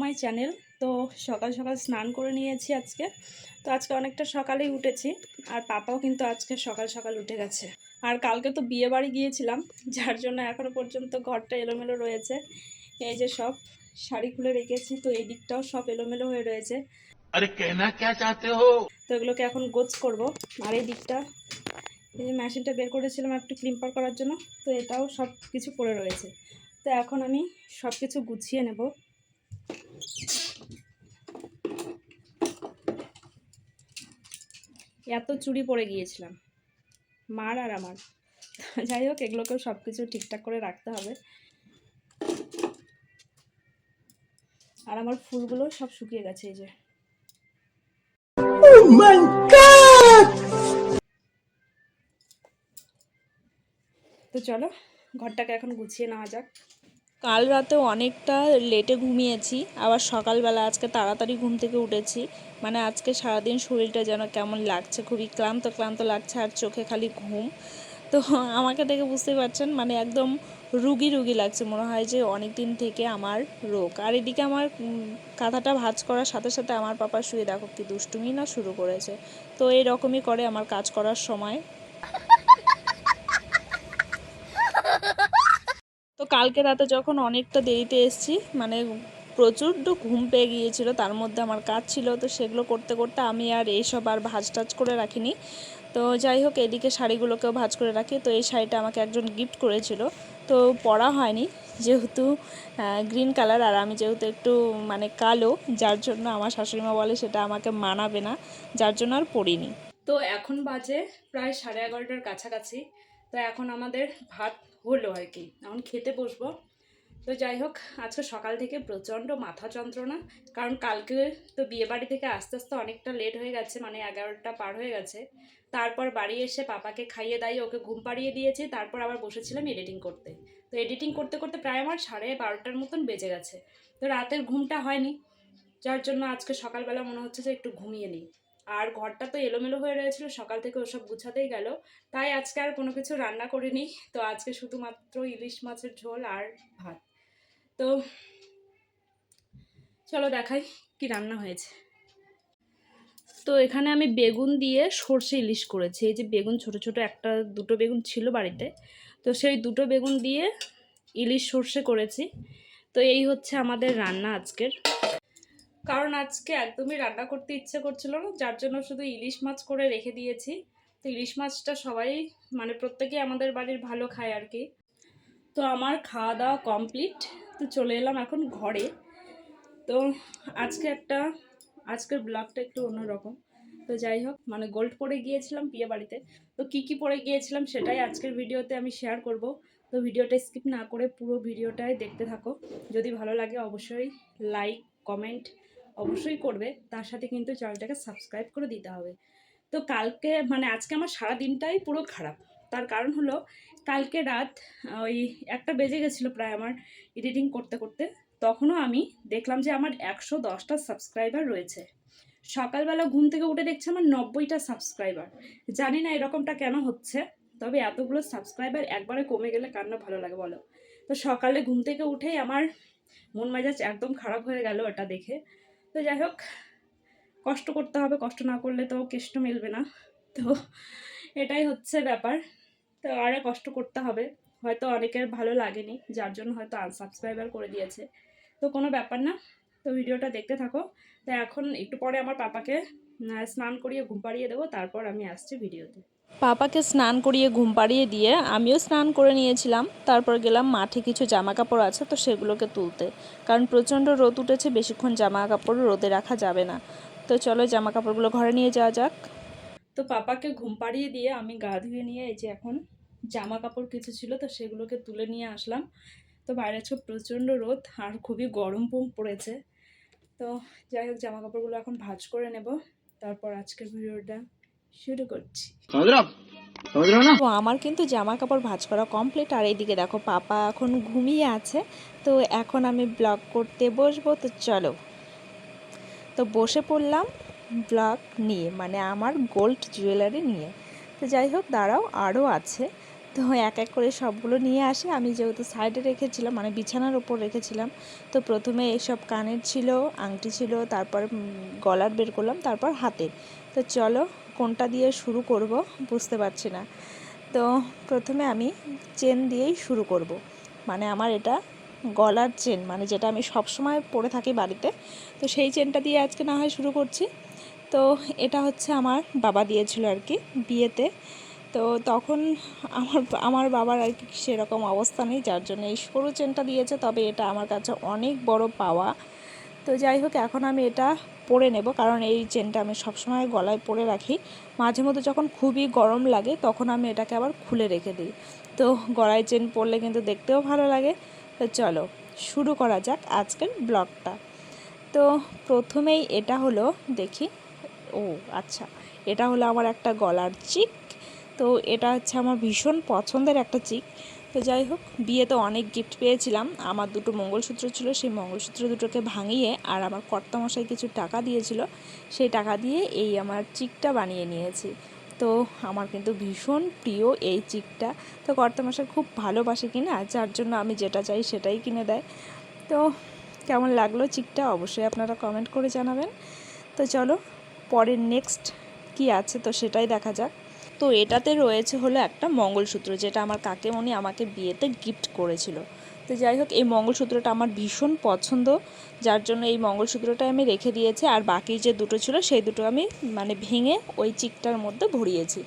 My channel. তো সকাল সকাল স্নান করে নিয়েছি আজকে। তো আজকে অনেকটা সকালেই উঠেছি, আর পাপাও কিন্তু আজকে সকাল সকাল উঠে গেছে। আর কালকে তো বিয়ে বাড়ি গিয়েছিলাম, যার জন্য এখনও পর্যন্ত ঘরটা এলোমেলো রয়েছে। এই যে সব শাড়ি খুলে রেখেছি, তো এই দিকটাও সব এলোমেলো হয়ে রয়েছে। আরে কেনা কে চাতে হো? তো এগুলোকে এখন গোছ করব। আর এই দিকটা এই যে মেশিনটা বের করেছিলাম একটু ক্লিম্পার করার জন্য, তো এটাও সব কিছু পড়ে রয়েছে। তো এখন আমি সব কিছু গুছিয়ে নেব। এত চুড়ি পরে গিয়েছিলাম মার আর আমার। যাই হোক, এগুলোকেও সব কিছু ঠিকঠাক করে রাখতে হবে। আর আমার ফুলগুলো সব শুকিয়ে গেছে, এই যে। তো চলো ঘরটাকে এখন গুছিয়ে নেওয়া যাক। কাল রাতেও অনেকটা লেটে ঘুমিয়েছি, আবার সকালবেলা আজকে তাড়াতাড়ি ঘুম থেকে উঠেছি। মানে আজকে সারাদিন শরীরটা যেন কেমন লাগছে, খুবই ক্লান্ত ক্লান্ত লাগছে, আর চোখে খালি ঘুম। তো আমাকে দেখে বুঝতেই পারছেন, মানে একদম রুগী রুগী লাগছে, মনে হয় যে অনেক দিন থেকে আমার রোগ। আর এদিকে আমার কাঁথাটা ভাঁজ করার সাথে সাথে আমার পাপা শুয়ে দেখো কি দুষ্টুমি না শুরু করেছে। তো এইরকমই করে আমার কাজ করার সময়। তো কালকে রাতে যখন অনেকটা দেরিতে এসেছি, মানে প্রচণ্ড ঘুম পেয়ে গিয়েছিল, তার মধ্যে আমার কাজ ছিল, তো সেগুলো করতে করতে আমি আর এইসব আর ভাঁজ টাজ করে রাখিনি। তো যাই হোক, এদিকে শাড়িগুলোকেও ভাঁজ করে রাখি। তো এই শাড়িটা আমাকে একজন গিফট করেছিল, তো পরা হয়নি, যেহেতু গ্রিন কালার, আর আমি যেহেতু একটু মানে কালো, যার জন্য আমার শাশুড়িমা বলে সেটা আমাকে মানাবে না, যার জন্য আর পরিনি। তো এখন বাজে প্রায় 11:30টার কাছাকাছি। তো এখন আমাদের ভাত হলো আর কি, এখন খেতে বসবো। তো যাই হোক, আজকে সকাল থেকে প্রচণ্ড মাথা যন্ত্রণা, কারণ কালকে তো বিয়েবাড়ি থেকে আস্তে আস্তে অনেকটা লেট হয়ে গেছে, মানে 11টা পার হয়ে গেছে। তারপর বাড়ি এসে পাপাকে খাইয়ে দাইয়ে ওকে ঘুম পাড়িয়ে দিয়েছি, তারপর আবার বসেছিলাম এডিটিং করতে। তো এডিটিং করতে করতে প্রায় আমার 12:30টার মতন বেজে গেছে। তো রাতের ঘুমটা হয়নি, যার জন্য আজকে সকালবেলা মনে হচ্ছে যে একটু ঘুমিয়ে নিই। আর ঘরটা তো এলোমেলো হয়ে রয়েছিল, সকাল থেকে ওসব গুছাতেই গেল, তাই আজকে আর কোনো কিছু রান্না করিনি। তো আজকে শুধুমাত্র ইলিশ মাছের ঝোল আর ভাত। তো চলো দেখাই কি রান্না হয়েছে। তো এখানে আমি বেগুন দিয়ে সর্ষে ইলিশ করেছি। এই যে বেগুন ছোট ছোট একটা দুটো বেগুন ছিল বাড়িতে, তো সেই দুটো বেগুন দিয়ে ইলিশ সর্ষে করেছি। তো এই হচ্ছে আমাদের রান্না আজকের। কারণ আজকে একদমই রান্না করতে ইচ্ছে করছিল না, যার জন্য শুধু ইলিশ মাছ করে রেখে দিয়েছি। তো ইলিশ মাছটা সবাই মানে প্রত্যেকেই আমাদের বাড়ির ভালো খায় আর কি। তো আমার খাওয়া দাওয়া কমপ্লিট, তো চলে এলাম এখন ঘরে। তো আজকের ব্লগটা একটু অন্যরকম। তো যাই হোক, মানে গোল্ড পরে গিয়েছিলাম বিয়ে বাড়িতে। তো কি পরে গিয়েছিলাম সেটাই আজকের ভিডিওতে আমি শেয়ার করব। তো ভিডিওটা স্কিপ না করে পুরো ভিডিওটাই দেখতে থাকো। যদি ভালো লাগে অবশ্যই লাইক কমেন্ট অবশ্যই করবে, তার সাথে কিন্তু চ্যানেলটাকে সাবস্ক্রাইব করে দিতে হবে। তো কালকে মানে আজকে আমার সারা দিনটাই পুরো খারাপ। তার কারণ হলো, কালকে রাত ওই 1টা বেজে গেছিলো প্রায় আমার এডিটিং করতে করতে। তখনও আমি দেখলাম যে আমার 110টা সাবস্ক্রাইবার রয়েছে। সকালবেলা ঘুম থেকে উঠে দেখছি আমার 90টা সাবস্ক্রাইবার। জানি না এরকমটা কেন হচ্ছে, তবে এতগুলো সাবস্ক্রাইবার একবারে কমে গেলে কার না ভালো লাগে বলো। তো সকালে ঘুম থেকে উঠেই আমার মন মেজাজ একদম খারাপ হয়ে গেল ওটা দেখে। তো যাই হোক, কষ্ট করতে হবে, কষ্ট না করলে তো কেষ্ট মিলবে না। তো এটাই হচ্ছে ব্যাপার। তো আরে কষ্ট করতে হবে। হয়তো অনেকের ভালো লাগেনি, যার জন্য হয়তো আনসাবস্ক্রাইবার করে দিয়েছে। তো কোনো ব্যাপার না। তো ভিডিওটা দেখতে থাকো। তো এখন একটু পরে আমার পাপাকে স্নান করিয়ে ঘুম পাড়িয়ে দেবো, তারপর আমি আসছি ভিডিওতে। পাপাকে স্নান করিয়ে ঘুম পাড়িয়ে দিয়ে আমিও স্নান করে নিয়েছিলাম। তারপর গেলাম মাঠে, কিছু জামা কাপড় আছে তো সেগুলোকে তুলতে, কারণ প্রচণ্ড রোদ উঠেছে, বেশিক্ষণ জামা কাপড় রোদে রাখা যাবে না। তো চলো জামা কাপড়গুলো ঘরে নিয়ে যাওয়া যাক। তো পাপাকে ঘুম পাড়িয়ে দিয়ে আমি গা ধুয়ে নিয়ে এই যে এখন জামা কাপড় কিছু ছিল তো সেগুলোকে তুলে নিয়ে আসলাম। তো বাইরে ছিল প্রচণ্ড রোদ আর খুবই গরম পড়েছে। তো যাই হোক, জামা কাপড়গুলো এখন ভাঁজ করে নেব, তারপর আজকের ভিডিওটা শুরু করছি। তো আমার কিন্তু জামা কাপড় ভাঁজ করা কমপ্লিট, আর এইদিকে দেখো পাপা এখন ঘুমিয়ে আছে। তো এখন আমি ব্লগ করতে বসবো, তো চলো। তো বসে পড়লাম ব্লগ নিয়ে, মানে আমার গোল্ড জুয়েলারি নিয়ে। তো যাই হোক, দাঁড়াও আরও আছে। তো এক এক করে সবগুলো নিয়ে আসে। আমি যেহেতু সাইডে রেখেছিলাম, মানে বিছানার ওপর রেখেছিলাম, তো প্রথমে এইসব কানের ছিল, আংটি ছিল, তারপর গলার বের করলাম, তারপর হাতের। তো চলো কোনটা দিয়ে শুরু করব বুঝতে পারছি না। তো প্রথমে আমি চেন দিয়েই শুরু করব। মানে আমার এটা গলার চেন, মানে যেটা আমি সব সময় পরে থাকি বাড়িতে, তো সেই চেনটা দিয়ে আজকে না হয় শুরু করছি। তো এটা হচ্ছে আমার বাবা দিয়েছিল আর কি বিয়েতে। তো তখন আমার আমার বাবার আর কি সেরকম অবস্থা নেই, যার জন্য এই সরু চেনটা দিয়েছে, তবে এটা আমার কাছে অনেক বড় পাওয়া। তো যাই হোক, এখন আমি এটা পরে নেব, কারণ এই চেনটা আমি সবসময় গলায় পরে রাখি। মাঝে মধ্যে যখন খুবই গরম লাগে তখন আমি এটাকে আবার খুলে রেখে দিই। তো গলায় চেন পরলে কিন্তু দেখতেও ভালো লাগে। তো চলো শুরু করা যাক আজকের ব্লগটা। তো প্রথমেই এটা হলো, দেখি, ও আচ্ছা, এটা হলো আমার একটা গলার চিক। তো এটা হচ্ছে আমার ভীষণ পছন্দের একটা চিক। তো যাই হোক, বিয়েতে অনেক গিফট পেয়েছিলাম। আমার দুটো মঙ্গলসূত্র ছিল, সেই মঙ্গলসূত্র দুটোকে ভাঙিয়ে আর আমার কর্তামশাই কিছু টাকা দিয়েছিল, সেই টাকা দিয়ে এই আমার চিকটা বানিয়ে নিয়েছি। তো আমার কিন্তু ভীষণ প্রিয় এই চিকটা। তো কর্তামশাই খুব ভালোবাসে কিনা, যার জন্য আমি যেটা চাই সেটাই কিনে দেয়। তো কেমন লাগলো চিকটা অবশ্যই আপনারা কমেন্ট করে জানাবেন। তো চলো পরের নেক্সট কি আছে তো সেটাই দেখা যাক। তো এটাতে রয়েছে হলো একটা মঙ্গলসূত্র, যেটা আমার কাকিমণি আমাকে বিয়েতে গিফট করেছিল। তো যাই হোক, এই মঙ্গলসূত্রটা আমার ভীষণ পছন্দ, যার জন্য এই মঙ্গলসূত্রটা আমি রেখে দিয়েছি। আর বাকি যে দুটো ছিল সেই দুটো আমি মানে ভেঙে ওই চিকটার মধ্যে ভরিয়েছি।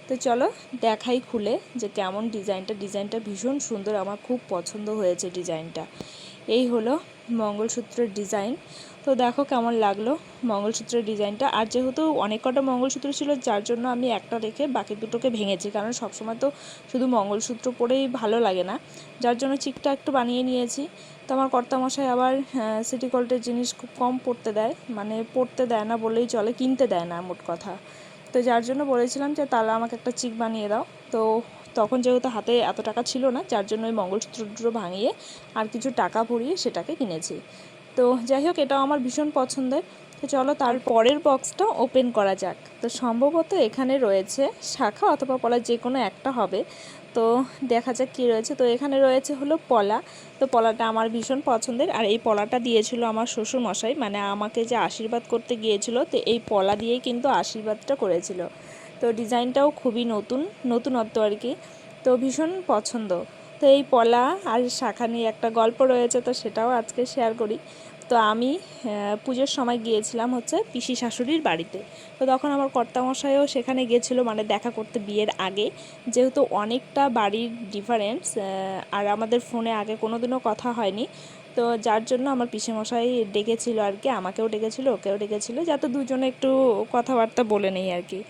তো চলো দেখাই খুলে যে কেমন ডিজাইনটা ভীষণ সুন্দর, আমার খুব পছন্দ হয়েছে ডিজাইনটা। এই হলো মঙ্গলসূত্রের ডিজাইন। তো দেখো কেমন লাগলো মঙ্গলসূত্রের ডিজাইনটা। আর যেহেতু অনেক কটা মঙ্গলসূত্র ছিল, যার জন্য আমি একটা রেখে বাকি দুটোকে ভেঙেছি, কারণ সবসময় তো শুধু মঙ্গলসূত্র পরেই ভালো লাগে না, যার জন্য চিকটা একটু বানিয়ে নিয়েছি। তো আমার কর্তামশাই আবার সিটি গোল্ডের জিনিস খুব কম পড়তে দেয়, মানে পড়তে দেয় না বললেই চলে, কিনতে দেয় না মোট কথা। তো যার জন্য বলেছিলাম যে তাহলে আমাকে একটা চিক বানিয়ে দাও। তো তখন যেহেতু হাতে এত টাকা ছিল না, যার জন্য ওই মঙ্গলসূত্র দুটো ভাঙিয়ে আর কিছু টাকা ভরিয়ে সেটাকে কিনেছি। তো যাই হোক, এটাও আমার ভীষণ পছন্দের। তো চলো তার পরের বক্সটা ওপেন করা যাক। তো সম্ভবত এখানে রয়েছে শাখা অথবা পলা, যে কোনো একটা হবে। তো দেখা যাক কী রয়েছে। তো এখানে রয়েছে হলো পলা। তো পলাটা আমার ভীষণ পছন্দের, আর এই পলাটা দিয়েছিল আমার শ্বশুরমশাই, মানে আমাকে যে আশীর্বাদ করতে গিয়েছিল, তো এই পলা দিয়েই কিন্তু আশীর্বাদটা করেছিল। তো ডিজাইনটাও খুবই নতুনত্ব আর কি, তো ভীষণ পছন্দ। তো এই পলা আর শাখা নিয়ে একটা গল্প রয়েছে, তো সেটাও আজকে শেয়ার করি। তো আমি পুজোর সময় গিয়েছিলাম হচ্ছে পিসি শাশুড়ির বাড়িতে। তো তখন আমার কর্তামশাইও সেখানে গিয়েছিল, মানে দেখা করতে বিয়ের আগে। যেহেতু অনেকটা বাড়ির ডিফারেন্স, আর আমাদের ফোনে আগে কোনো দিনও কথা হয়নি, তো যার জন্য আমার পিসেমশাই ডেকেছিল আর কি, আমাকেও ডেকেছিল, ওকেও ডেকেছিল, যাতে দুজনে একটু কথাবার্তা বলে নেই আর কি।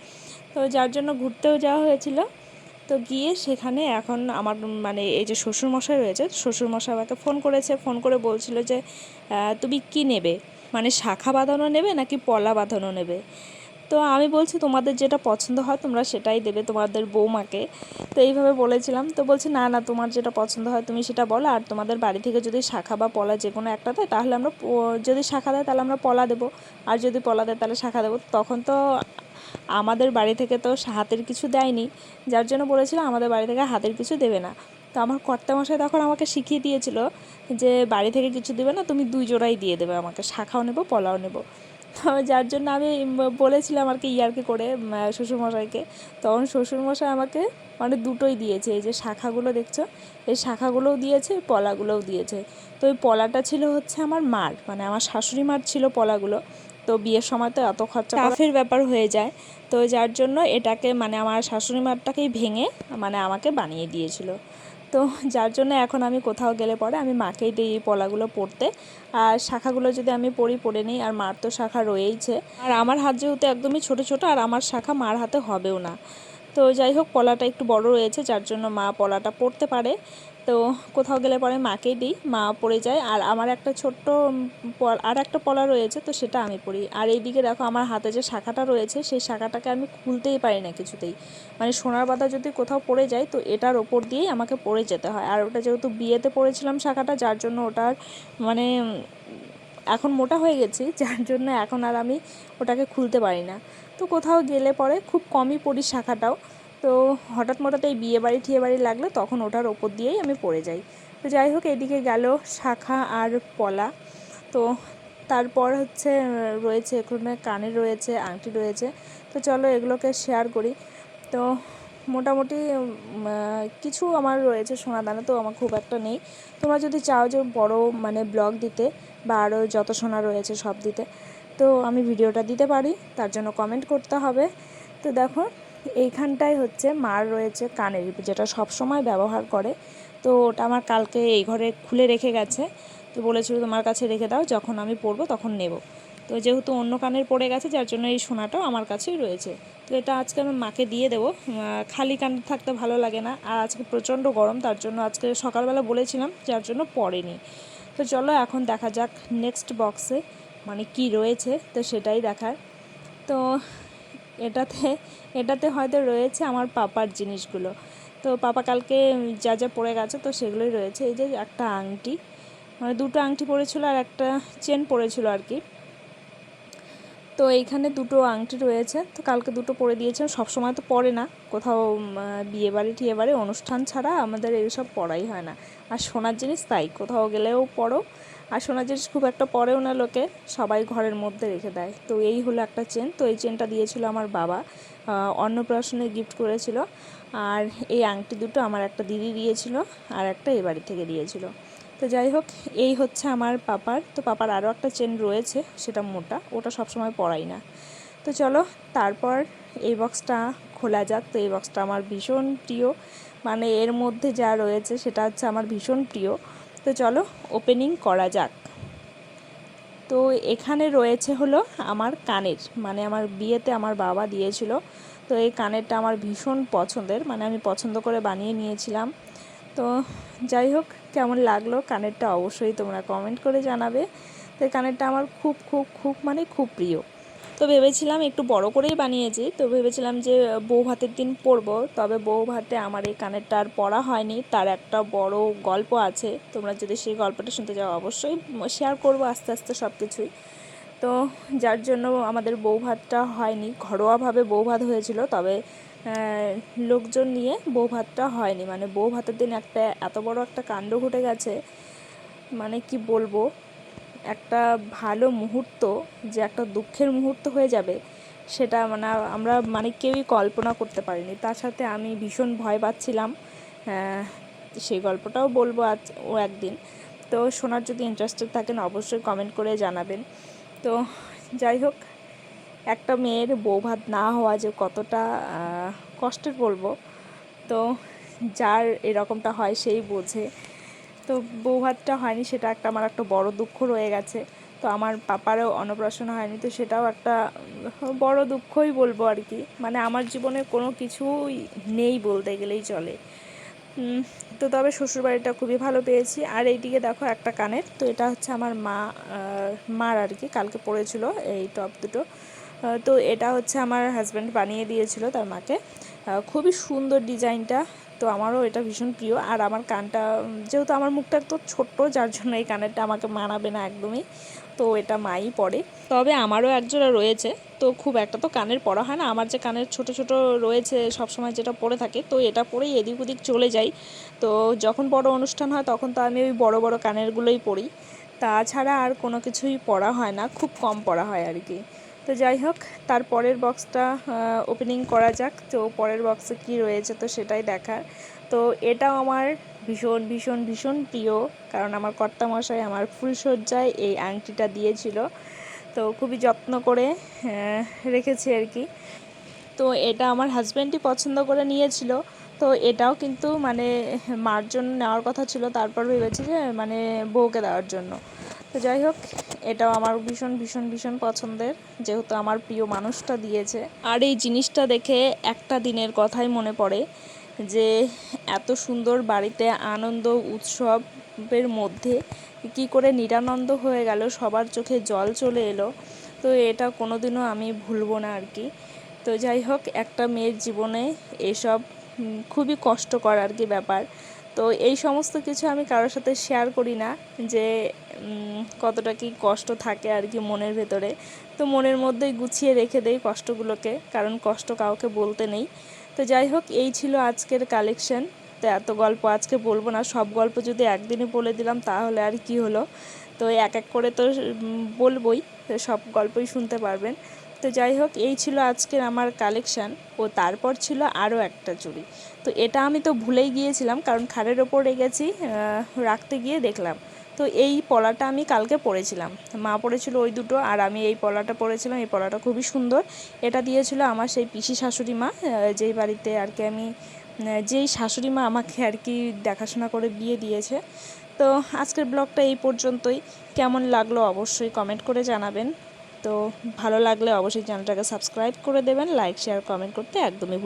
তো যার জন্য ঘুরতেও যাওয়া হয়েছিল। তো গিয়ে সেখানে এখন আমার মানে এই যে শ্বশুরমশাই রয়েছে, শ্বশুরমশাই আমাকে ফোন করেছে, ফোন করে বলছিল যে তুমি কি নেবে, মানে শাখা বাঁধানো নেবে নাকি পলা বাঁধানো নেবে। তো আমি বলছি তোমাদের যেটা পছন্দ হয় তোমরা সেটাই দেবে তোমাদের বৌমাকে। তো এইভাবে বলেছিলাম। তো বলছে না না, তোমার যেটা পছন্দ হয় তুমি সেটা বলো, আর তোমাদের বাড়ি থেকে যদি শাখা বা পলা যে কোনো একটা দেয় তাহলে আমরা, যদি শাখা দেয় তাহলে আমরা পলা দেবো, আর যদি পলা দেয় তাহলে শাখা দেবো। তখন তো আমাদের বাড়ি থেকে তো হাতের কিছু দেয়নি, যার জন্য বলেছিল আমাদের বাড়ি থেকে হাতের কিছু দেবে না। তো আমার কর্তামশাই তখন আমাকে শিখিয়ে দিয়েছিল যে বাড়ি থেকে কিছু দেবে না, তুমি দুই জোড়াই দিয়ে দেবে আমাকে, শাখাও নেবো পলাও নেবো। তো যার জন্য আমি বলেছিলাম আর কি ইয়ার্কি করে শ্বশুরমশাইকে। তখন শ্বশুরমশাই আমাকে মানে দুটোই দিয়েছে, এই যে শাখাগুলো দেখছো, এই শাখাগুলোও দিয়েছে, পলাগুলোও দিয়েছে। তো ওই পলাটা ছিল হচ্ছে আমার মার, মানে আমার শাশুড়ি মার ছিল পলাগুলো। তো বিয়ের সময় তো এত খরচা টাফের ব্যাপার হয়ে যায়, তো যার জন্য এটাকে মানে আমার শাশুড়ি মারটাকেই ভেঙে মানে আমাকে বানিয়ে দিয়েছিল। তো যার জন্য এখন আমি কোথাও গেলে পরে আমি মাকেই দিই এই পলাগুলো পরতে, আর শাখাগুলো যদি আমি পরে নিই, আর মার তো শাখা রয়েইছে, আর আমার হাত যেহেতু একদমই ছোট ছোট, আর আমার শাখা মার হাতে হবেও না। তো যাই হোক, পলাটা একটু বড় রয়েছে, যার জন্য মা পলাটা পরতে পারে। তো কোথাও গেলে পরে মাকেই দিই, মা পরে যায়। আর আমার একটা ছোট্ট আর একটা পলা রয়েছে, তো সেটা আমি পরি। আর এইদিকে দেখো আমার হাতে যে শাখাটা রয়েছে, সেই শাখাটাকে আমি খুলতেই পারি না কিছুতেই, মানে সোনার বাঁধা যদি কোথাও পড়ে যায় তো এটার ওপর দিয়েই আমাকে পরে যেতে হয়। আর ওটা যেহেতু বিয়েতে পরেছিলাম শাখাটা, যার জন্য ওটার মানে এখন মোটা হয়ে গেছি, যার জন্য এখন আর আমি ওটাকে খুলতে পারি না। তো কোথাও গেলে পরে খুব কমই পরি শাখাটাও। তো হঠাৎ এই টিয়ে বাড়ি লাগলো, তখন ওটার ওপর দিয়েই আমি পড়ে যাই। তো যাই হোক, এদিকে গেল শাখা আর পলা। তো তারপর হচ্ছে রয়েছে এখানে কানের রয়েছে, আংটি রয়েছে। তো চলো এগুলোকে শেয়ার করি। তো মোটামুটি কিছু আমার রয়েছে সোনা দানা, তো আমার খুব একটা নেই। তোমরা যদি চাও যে বড় মানে ব্লগ দিতে বা আরও যত সোনা রয়েছে সব দিতে, তো আমি ভিডিওটা দিতে পারি, তার জন্য কমেন্ট করতে হবে। তো দেখো এইখানটায় হচ্ছে মার রয়েছে কানের, যেটা সব সময় ব্যবহার করে। তো ওটা আমার কালকে এই ঘরে খুলে রেখে গেছে, তো বলেছিল তোমার কাছে রেখে দাও, যখন আমি পরবো তখন নেব। তো যেহেতু অন্য কানের পড়ে গেছে, যার জন্য এই সোনাটাও আমার কাছেই রয়েছে। তো এটা আজকে আমি মাকে দিয়ে দেবো, খালি কান থাকতে ভালো লাগে না, আর আজকে প্রচণ্ড গরম, তার জন্য আজকে সকালবেলা বলেছিলাম, যার জন্য পরেনি। তো চলো এখন দেখা যাক নেক্সট বক্সে মানে কি রয়েছে, তো সেটাই দেখার। তো এটাতে হয়তো রয়েছে আমার পাপার জিনিসগুলো। তো পাপা কালকে যা যা পড়ে গেছে, তো সেগুলোই রয়েছে। এই যে একটা আংটি, মানে দুটো আংটি পড়েছিল আর একটা চেন পড়েছিল আর কি। তো এইখানে দুটো আংটি রয়েছে, তো কালকে দুটো পরে দিয়েছে। সবসময় তো পরে না, কোথাও টিয়ে বাড়ি অনুষ্ঠান ছাড়া আমাদের এইসব পড়াই হয় না। আর সোনার জিনিস তাই, কোথাও গেলেও পড়ো। আর সোনার জিনিস খুব একটা পরেও না লোকে, সবাই ঘরের মধ্যে রেখে দেয়। তো এই হলো একটা চেন। তো এই চেনটা দিয়েছিল আমার বাবা, অন্নপ্রাশনে গিফট করেছিল। আর এই আংটি দুটো আমার একটা দিদি দিয়েছিল, আর একটা এ বাড়ি থেকে দিয়েছিল। তো যাই হোক, এই হচ্ছে আমার পাপার। তো পাপার আরও একটা চেন রয়েছে, সেটা মোটা, ওটা সবসময় পরাই না। তো চলো তারপর এই বক্সটা খোলা যাক। তো এই বক্সটা আমার ভীষণ প্রিয়, মানে এর মধ্যে যা রয়েছে সেটা হচ্ছে আমার ভীষণ প্রিয়। তো চলো ওপেনিং করা যাক। তো এখানে রয়েছে হলো আমার কানের, মানে আমার বিয়েতে আমার বাবা দিয়েছিল। তো এই কানেরটা আমার ভীষণ পছন্দের, মানে আমি পছন্দ করে বানিয়ে নিয়েছিলাম। তো যাই হোক, কেমন লাগলো কানেরটা অবশ্যই তোমরা কমেন্ট করে জানাবে। তো এই কানেরটা আমার খুব খুব খুব মানে খুব প্রিয়। তো ভেবেছিলাম একটু বড় করেই বানিয়েছি, তো ভেবেছিলাম যে বউ ভাতের দিন পরবো, তবে বউ ভাতে আমার এই কানেরটা আর পরা হয়নি। তার একটা বড় গল্প আছে, তোমরা যদি সেই গল্পটা শুনতে চাও অবশ্যই শেয়ার করবো আস্তে আস্তে সব কিছুই। তো যার জন্য আমাদের বউ ভাতটা হয়নি, ঘরোয়াভাবে বউ ভাত হয়েছিল, তবে লোকজন নিয়ে বউ ভাতটা হয়নি। মানে বউ ভাতের দিন একটা এত বড় একটা কাণ্ড ঘটে গেছে, মানে কি বলবো, একটা ভালো মুহূর্ত যে একটা দুঃখের মুহূর্ত হয়ে যাবে, সেটা মানে আমরা মানে কেউই কল্পনা করতে পারিনি। তার সাথে আমি ভীষণ ভয় পাচ্ছিলাম। সেই গল্পটাও বলবো আজ ও একদিন। তো শোনার যদি ইন্টারেস্টেড থাকেন অবশ্যই কমেন্ট করে জানাবেন। তো যাই হোক, একটা মেয়ের বৌভাত না হওয়া যে কতটা কষ্টের বলবো, তো যার এরকমটা হয় সেই বোঝে। তো বৌভাতটা হয়নি, সেটা একটা আমার একটা বড় দুঃখ রয়ে গেছে। তো আমার পাপারও অন্নপ্রাশন হয়নি, তো সেটাও একটা বড় দুঃখই বলবো আর কি। মানে আমার জীবনে কোনো কিছুই নেই বলতে গেলেই চলে। তো তবে শ্বশুরবাড়িটা খুবই ভালো পেয়েছি। আর এইদিকে দেখো একটা কানের, তো এটা হচ্ছে আমার মার আর কি, কালকে পড়েছিল এই টপ দুটো। তো এটা হচ্ছে আমার হাজব্যান্ড বানিয়ে দিয়েছিল তার মাকে, খুবই সুন্দর ডিজাইনটা। তো আমারও এটা ভীষণ প্রিয়। আর আমার কানটা যেহেতু আমার মুখটা তো ছোট্ট, যার জন্য এই কানেরটা আমাকে মানাবে না একদমই, তো এটা মাই পরে। তবে আমারও একজোড়া রয়েছে, তো খুব একটা তো কানের পরা হয় না। আমার যে কানের ছোট ছোট রয়েছে সবসময় যেটা পরে থাকে, তো এটা পরেই এদিক ওদিক চলে যাই। তো যখন বড় অনুষ্ঠান হয় তখন তো আমি ওই বড় বড় কানেরগুলোই পরি, তাছাড়া আর কোনো কিছুই পরা হয় না, খুব কম পরা হয় আর কি। তো যাই হোক, তার পরের বক্সটা ওপেনিং করা যাক। তো পরের বক্সে কি রয়েছে তো সেটাই দেখার। তো এটাও আমার ভীষণ ভীষণ ভীষণ প্রিয়, কারণ আমার কর্তামশাই আমার ফুলসজ্জায় এই আংটিটা দিয়েছিল। তো খুবই যত্ন করে রেখেছি আর কি। তো এটা আমার হাজব্যান্ডই পছন্দ করে নিয়েছিল। তো এটাও কিন্তু মানে মার জন্য নেওয়ার কথা ছিল, তারপর ভেবেছি যে মানে বউকে দেওয়ার জন্য। তো যাই হোক, এটাও আমার ভীষণ ভীষণ ভীষণ পছন্দের, যেহেতু আমার প্রিয় মানুষটা দিয়েছে। আর এই জিনিসটা দেখে একটা দিনের কথাই মনে পড়ে, যে এত সুন্দর বাড়িতে আনন্দ উৎসবের মধ্যে কী করে নিরানন্দ হয়ে গেল, সবার চোখে জল চলে এলো। তো এটা কোনোদিনও আমি ভুলবো না আর কি। তো যাই হোক, একটা মেয়ের জীবনে এসব খুবই কষ্টকর আর কি ব্যাপার। তো এই সমস্ত কিছু আমি কারোর সাথে শেয়ার করি না, যে কতটা কি কষ্ট থাকে আর কি মনের ভেতরে। তো মনের মধ্যেই গুছিয়ে রেখে দেই কষ্টগুলোকে, কারণ কষ্ট কাউকে বলতে নেই। তো যাই হোক, এই ছিল আজকের কালেকশন। তো এত গল্প আজকে বলবো না, সব গল্প যদি একদিনে বলে দিলাম তাহলে আর কি হলো। তো এক এক করে তো বলবোই, তো সব গল্পই শুনতে পারবেন। তো যাই হোক, এই ছিল আজকের আমার কালেকশান। ও তারপর ছিল আরও একটা চুড়ি। তো এটা আমি তো ভুলেই গিয়েছিলাম, কারণ খাটের ওপর রেখেছি, রাখতে গিয়ে দেখলাম। তো এই পলাটা আমি কালকে পরেছিলাম, মা পরেছিল ওই দুটো, আর আমি এই পলাটা পরেছিলাম। এই পলাটা খুবই সুন্দর। এটা দিয়েছিল আমার সেই পিসি শাশুড়ি মা, যেই বাড়িতে আর কি আমি, যেই শাশুড়ি মা আমাকে আর কি দেখাশোনা করে বিয়ে দিয়েছে। তো আজকের ব্লগটা এই পর্যন্তই। কেমন লাগলো অবশ্যই কমেন্ট করে জানাবেন। তো ভালো লাগলে অবশ্যই চ্যানেলটাকে সাবস্ক্রাইব করে দেবেন, লাইক শেয়ার কমেন্ট করতে একদমই